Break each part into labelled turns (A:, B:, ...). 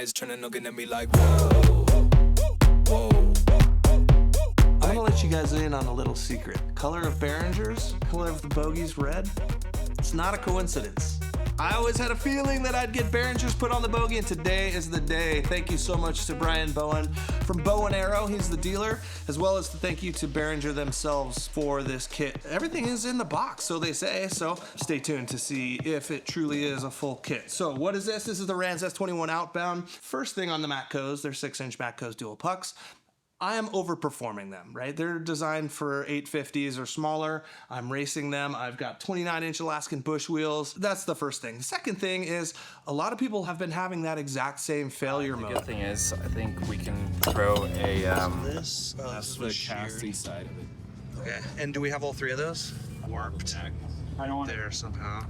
A: eyes turning, looking at me like, whoa, whoa.
B: I'm gonna let you guys in on a little secret. Color of Beringers, color of the bogies red. It's not a coincidence. I always had a feeling that I'd get Beringers put on the bogey, and today is the day. Thank you so much to Brian Bowen from Bow and Arrow, he's the dealer, as well as thank you to Beringer themselves for this kit. Everything is in the box, so they say, so stay tuned to see if it truly is a full kit. So what is this? This is the Rans S21 Outbound. First thing on the Matcos, they're 6-inch Matcos dual pucks. I am overperforming them, right? They're designed for 850s or smaller. I'm racing them. I've got 29-inch Alaskan bush wheels. That's the first thing. The second thing is a lot of people have been having that exact same failure mode.
C: The good thing is I think we can throw a...
B: This
C: that's the casting side of it.
B: Okay, and do we have all three of those?
C: Warped. I don't want
B: There somehow.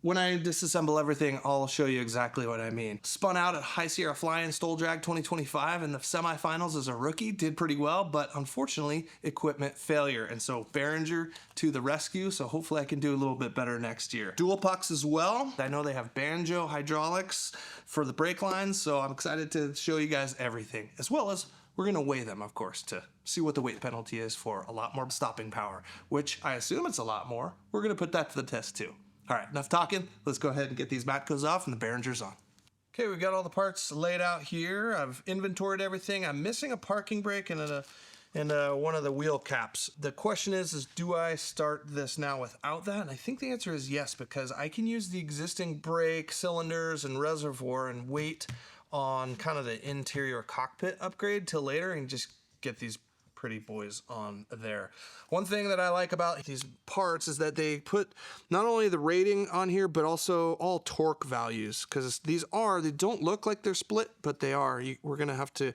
B: When I disassemble everything, I'll show you exactly what I mean. Spun out at High Sierra Fly-In STOL Drag 2025 in the semifinals as a rookie, did pretty well, but unfortunately, equipment failure. And so Beringer to the rescue, so hopefully I can do a little bit better next year. Dual pucks as well. I know they have banjo hydraulics for the brake lines, so I'm excited to show you guys everything, as well as we're gonna weigh them, of course, to see what the weight penalty is for a lot more stopping power, which I assume it's a lot more. We're gonna put that to the test too. All right, enough talking. Let's go ahead and get these Matcos off and the Beringers on. Okay, we've got all the parts laid out here. I've inventoried everything. I'm missing a parking brake and one of the wheel caps. The question is do I start this now without that? And I think the answer is yes, because I can use the existing brake cylinders and reservoir and wait on kind of the interior cockpit upgrade till later and just get these pretty boys on there. One thing that I like about these parts is that they put not only the rating on here, but also all torque values, because they don't look like they're split, but they are. We're gonna have to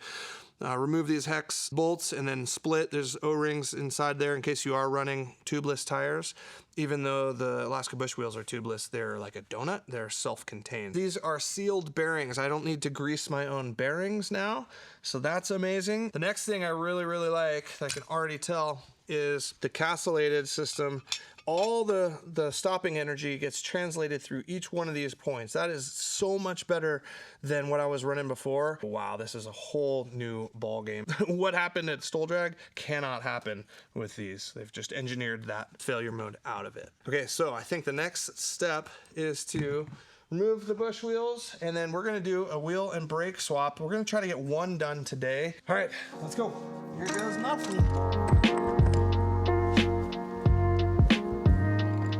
B: remove these hex bolts and then split. There's O-rings inside there in case you are running tubeless tires. Even though the Alaska bush wheels are tubeless, they're like a donut. They're self-contained. These are sealed bearings. I don't need to grease my own bearings now, so that's amazing. The next thing I really, really like, I can already tell, is the castellated system. All the stopping energy gets translated through each one of these points. That is so much better than what I was running before. Wow, this is a whole new ball game. What happened at STOL Drag cannot happen with these. They've just engineered that failure mode out of it. Okay, so I think the next step is to remove the bush wheels, and then we're gonna do a wheel and brake swap. We're gonna try to get one done today. All right, let's go. Here goes nothing.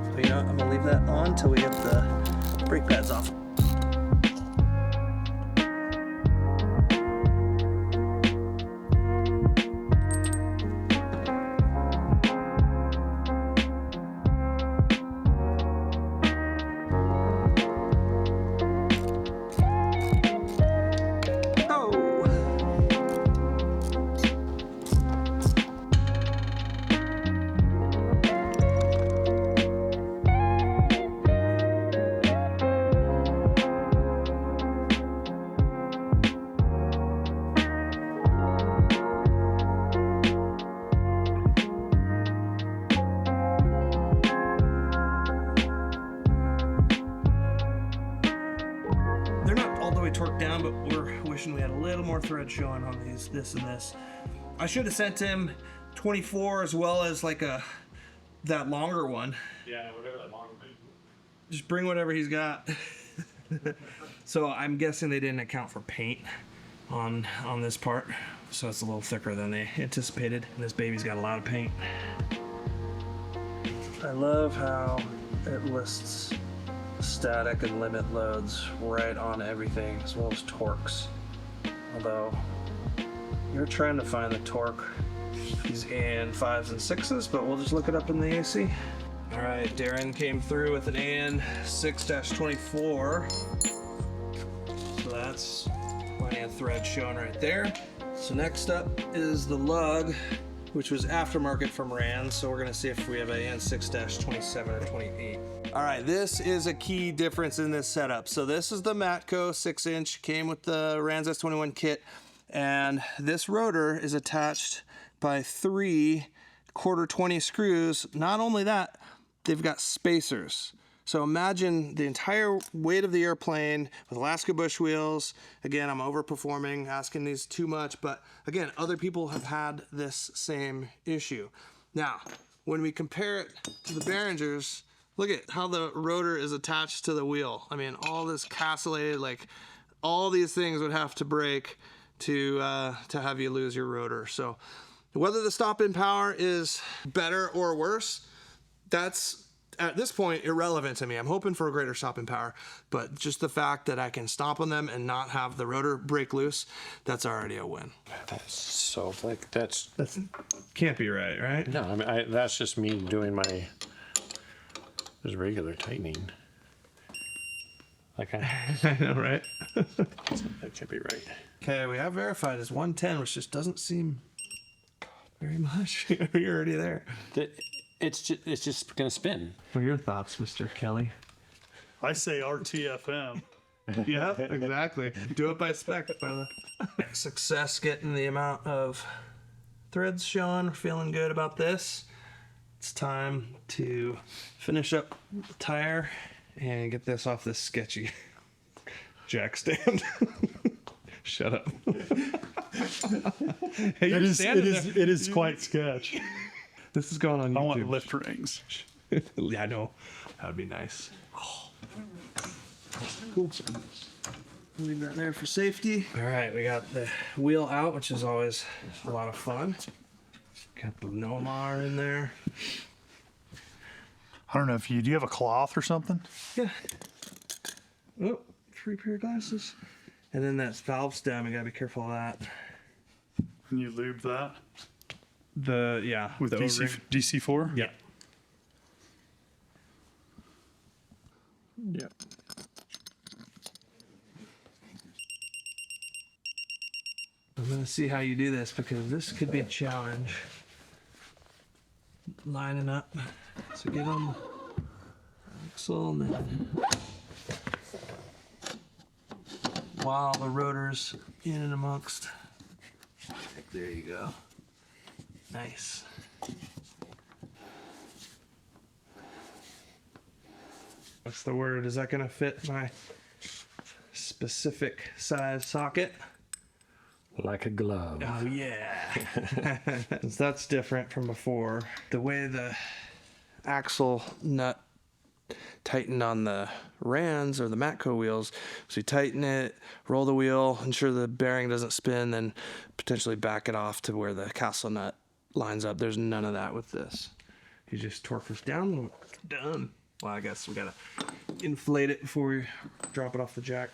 B: So you know what, I'm gonna leave that on until we get the brake pads off. Torqued down, but we're wishing we had a little more thread showing on these, this and this. I should have sent him 24 as well as like that longer one.
C: Yeah, whatever that longer one.
B: Just bring whatever he's got. So I'm guessing they didn't account for paint on this part, so it's a little thicker than they anticipated. And this baby's got a lot of paint. I love how it lists static and limit loads right on everything, as well as torques. Although you're trying to find the torque, he's in 5s and 6s, but we'll just look it up in the AC. All right, Darren came through with an AN 6-24. So that's plenty of thread showing right there. So next up is the lug, which was aftermarket from Rand. So we're gonna see if we have an AN 6-27 or 28. All right, this is a key difference in this setup. So this is the Matco 6-inch, came with the Rans S21 kit, and this rotor is attached by 3 1/4 20 screws. Not only that, they've got spacers. So imagine the entire weight of the airplane with Alaska bush wheels. Again, I'm overperforming, asking these too much, but again, other people have had this same issue. Now, when we compare it to the Beringers, look at how the rotor is attached to the wheel. I mean, all this castellated, like all these things would have to break to have you lose your rotor. So whether the stop-in power is better or worse, that's at this point irrelevant to me. I'm hoping for a greater stop-in power, but just the fact that I can stomp on them and not have the rotor break loose, that's already a win.
D: That's so like that's
B: Can't be right?
D: no. I mean, that's just me doing my just regular tightening. Like
B: I know, right?
D: that can't be right.
B: Okay, we have verified as 110, which just doesn't seem very much. You're already there.
D: It's just gonna spin.
B: What are your thoughts, Mr. Kelly?
E: I say RTFM.
B: Yeah, exactly. Do it by spec, brother. Success getting the amount of threads shown. Feeling good about this. It's time to finish up the tire and get this off this sketchy jack stand. Shut up. Hey,
E: It is quite sketch.
B: This is going on YouTube.
E: I want lift rings.
B: Yeah, I know. That would be nice. Cool. Leave that there for safety. All right, we got the wheel out, which is always a lot of fun. Got the Nomar in there.
E: I don't know if do you have a cloth or something?
B: Yeah. Oh, 3 pair of glasses. And then that valve stem, you gotta be careful of that.
E: Can you lube that
B: Yeah.
E: with
B: the O-ring.
E: DC4?
B: Yeah.
D: Yep.
B: I'm gonna see how you do this because this could be a challenge. Lining up. So get on the axle and then while the rotor's in and amongst. There you go. Nice. What's the word? Is that gonna fit my specific size socket?
D: Like a glove.
B: Oh yeah. That's different from before. The way the axle nut tightened on the Rans or the Matco wheels, so you tighten it, roll the wheel, ensure the bearing doesn't spin, then potentially back it off to where the castle nut lines up. There's none of that with this. You just torque this down, done. Well, I guess we gotta inflate it before we drop it off the jack.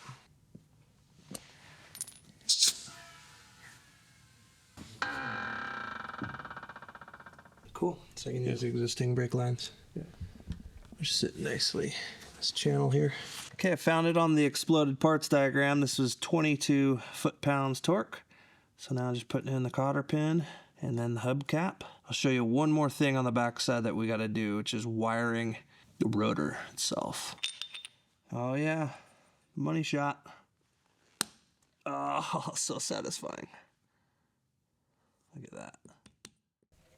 B: Cool. So I can use the existing brake lines. Yeah. They're sitting nicely in this channel here. Okay, I found it on the exploded parts diagram. This was 22 foot-pounds torque. So now I'm just putting in the cotter pin and then the hubcap. I'll show you one more thing on the backside that we got to do, which is wiring the rotor itself. Oh yeah, money shot. Oh, so satisfying. Look at that.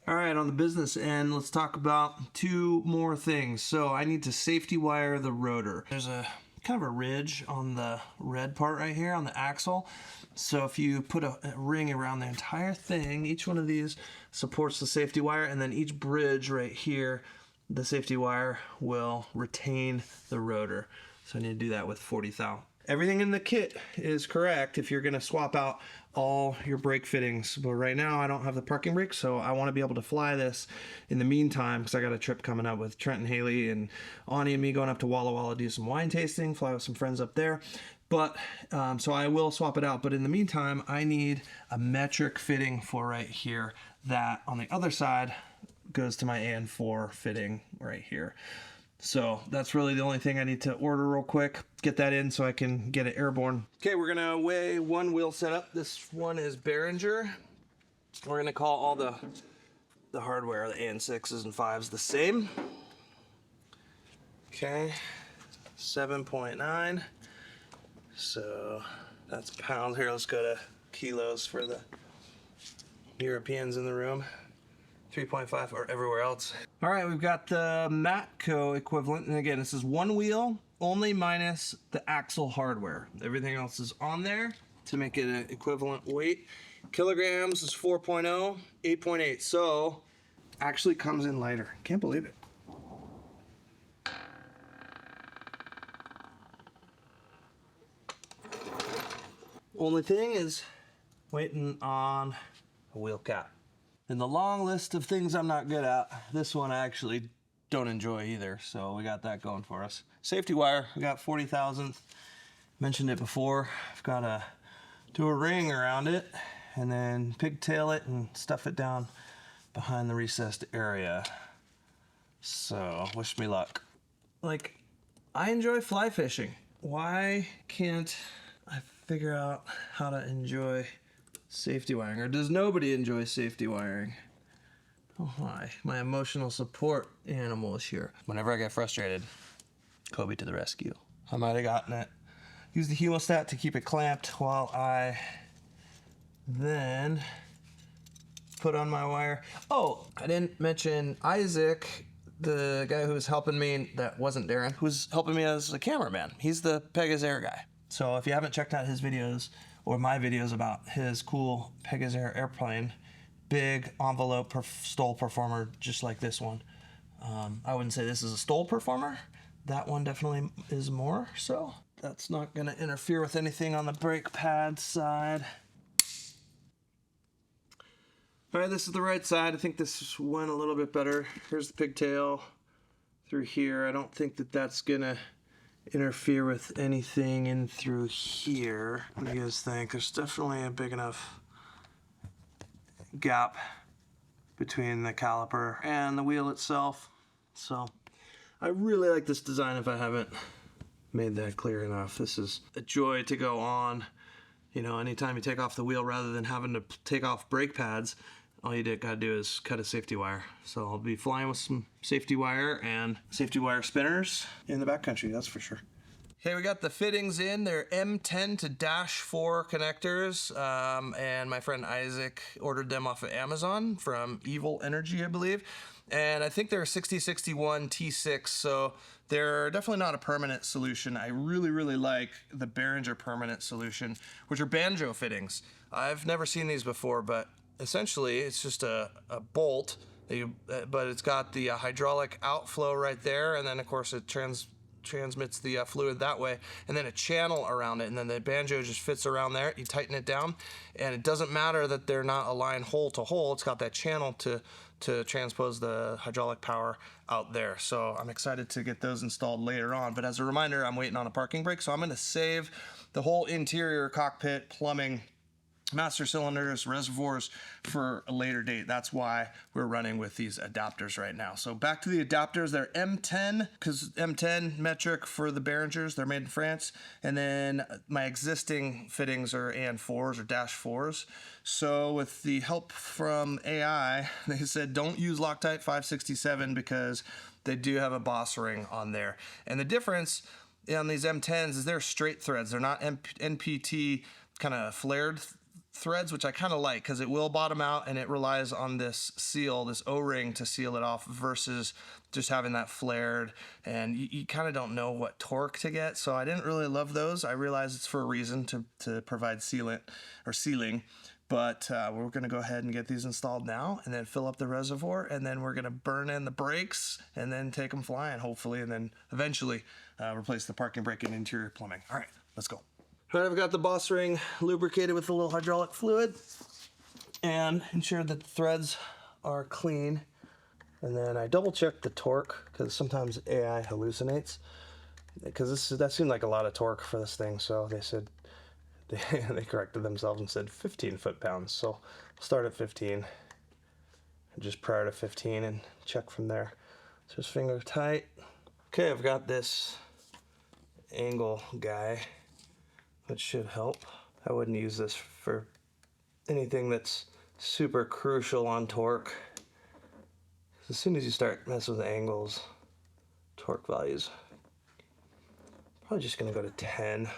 B: All right, on the business end, let's talk about 2 more things. So I need to safety wire the rotor. There's a kind of a ridge on the red part right here on the axle. So if you put a ring around the entire thing, each one of these supports the safety wire, and then each bridge right here, the safety wire will retain the rotor. So I need to do that with 40 thou. Everything in the kit is correct if you're going to swap out all your brake fittings. But right now I don't have the parking brake, so I want to be able to fly this in the meantime because I got a trip coming up with Trent and Haley and Ani and me going up to Walla Walla, do some wine tasting, fly with some friends up there. But so I will swap it out. But in the meantime, I need a metric fitting for right here that on the other side goes to my AN4 fitting right here. So that's really the only thing I need to order real quick. Get that in so I can get it airborne. Okay, we're gonna weigh one wheel setup. This one is Beringer. We're gonna call all the hardware, the AN6s and 5s, the same. Okay, 7.9. So that's pounds. Here, let's go to kilos for the Europeans in the room. 3.5 or everywhere else. All right, we've got the Matco equivalent. And again, this is one wheel only minus the axle hardware. Everything else is on there to make it an equivalent weight. Kilograms is 4.0, 8.8. So actually comes in lighter. Can't believe it. Only thing is waiting on a wheel cap. In the long list of things I'm not good at, this one I actually don't enjoy either, so we got that going for us. Safety wire, we got 40 thousandths. Mentioned it before. I've got to do a ring around it and then pigtail it and stuff it down behind the recessed area. So, wish me luck. Like, I enjoy fly fishing. Why can't I figure out how to enjoy safety wiring? Or does nobody enjoy safety wiring? Oh my emotional support animal is here. Whenever I get frustrated, Kobe to the rescue. I might have gotten it. Use the hemostat to keep it clamped while I then put on my wire. Oh, I didn't mention Isaac, the guy who was helping me, that wasn't Darren, who was helping me as a cameraman. He's the Pegasus Air guy. So if you haven't checked out his videos, or my videos about his cool Pegasus Air airplane, big envelope STOL performer, just like this one. I wouldn't say this is a STOL performer. That one definitely is more so. That's not gonna interfere with anything on the brake pad side. All right, this is the right side. I think this went a little bit better. Here's the pigtail through here. I don't think that that's gonna interfere with anything in through here. What do you guys think? There's definitely a big enough gap between the caliper and the wheel itself. So I really like this design if I haven't made that clear enough. This is a joy to go on. You know, anytime you take off the wheel rather than having to take off brake pads, all you gotta do is cut a safety wire. So I'll be flying with some safety wire and safety wire spinners in the backcountry, that's for sure. Okay, we got the fittings in. They're M10 to -4 connectors, and my friend Isaac ordered them off of Amazon from Evil Energy, I believe. And I think they're 6061 T6, so they're definitely not a permanent solution. I really like the Beringer permanent solution, which are banjo fittings. I've never seen these before, but essentially it's just a bolt, but it's got the hydraulic outflow right there, and then of course it transmits the fluid that way, and then a channel around it, and then the banjo just fits around there. You tighten it down, and it doesn't matter that they're not aligned hole to hole. It's got that channel to transpose the hydraulic power out there. So I'm excited to get those installed later on. But as a reminder, I'm waiting on a parking brake, so I'm going to save the whole interior cockpit, plumbing, master cylinders, reservoirs for a later date. That's why we're running with these adapters right now. So back to the adapters. They're M10, because M10 metric for the Beringers. They're made in France. And then my existing fittings are AN4s or -4s. So with the help from AI, they said don't use Loctite 567 because they do have a boss ring on there. And the difference on these M10s is they're straight threads. They're not NPT kind of flared threads, which I kind of like because it will bottom out and it relies on this seal, this O-ring to seal it off versus just having that flared, and you kind of don't know what torque to get. So I didn't really love those. I realize it's for a reason to provide sealant or sealing, but we're going to go ahead and get these installed now and then fill up the reservoir, and then we're going to burn in the brakes and then take them flying hopefully, and then eventually replace the parking brake and interior plumbing. All right, let's go. All right, I've got the boss ring lubricated with a little hydraulic fluid and ensure that the threads are clean. And then I double checked the torque because sometimes AI hallucinates, because that seemed like a lot of torque for this thing. So they said, they corrected themselves and said 15 foot-pounds. So I'll start at 15, just prior to 15, and check from there. So just finger tight. Okay, I've got this angle guy. That should help. I wouldn't use this for anything that's super crucial on torque. As soon as you start messing with angles, torque values, probably just gonna go to 10.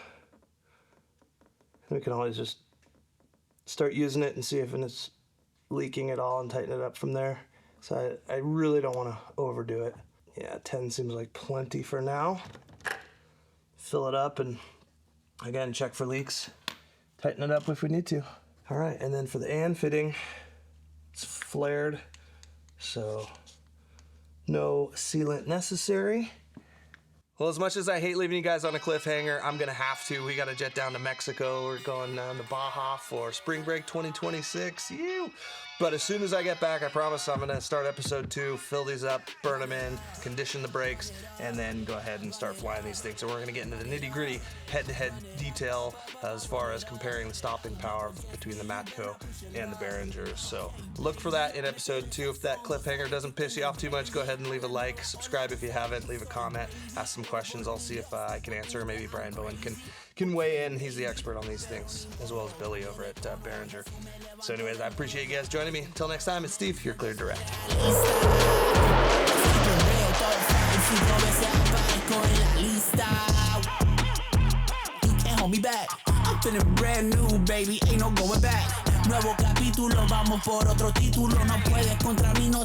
B: And we can always just start using it and see if it's leaking at all and tighten it up from there. So I really don't want to overdo it. Yeah, 10 seems like plenty for now. Fill it up and again, check for leaks. Tighten it up if we need to. All right, and then for the and fitting, it's flared, so no sealant necessary. Well, as much as I hate leaving you guys on a cliffhanger, I'm gonna have to. We gotta jet down to Mexico. We're going down to Baja for spring break 2026. But as soon as I get back, I promise I'm gonna start episode 2, fill these up, burn them in, condition the brakes, and then go ahead and start flying these things. So we're gonna get into the nitty gritty, head-to-head detail as far as comparing the stopping power between the Matco and the Beringers. So look for that in episode 2. If that cliffhanger doesn't piss you off too much, go ahead and leave a like, subscribe if you haven't, leave a comment, ask some questions. I'll see if I can answer. Maybe Brian Bowen can weigh in. He's the expert on these things, as well as Billy over at Beringer. So anyways, I appreciate you guys joining me. Until next time, it's Steve, you're cleared direct.
F: Me back. I'm feeling brand new, baby, ain't no going back. Nuevo capítulo, vamos por otro título, no puedes contra mí, no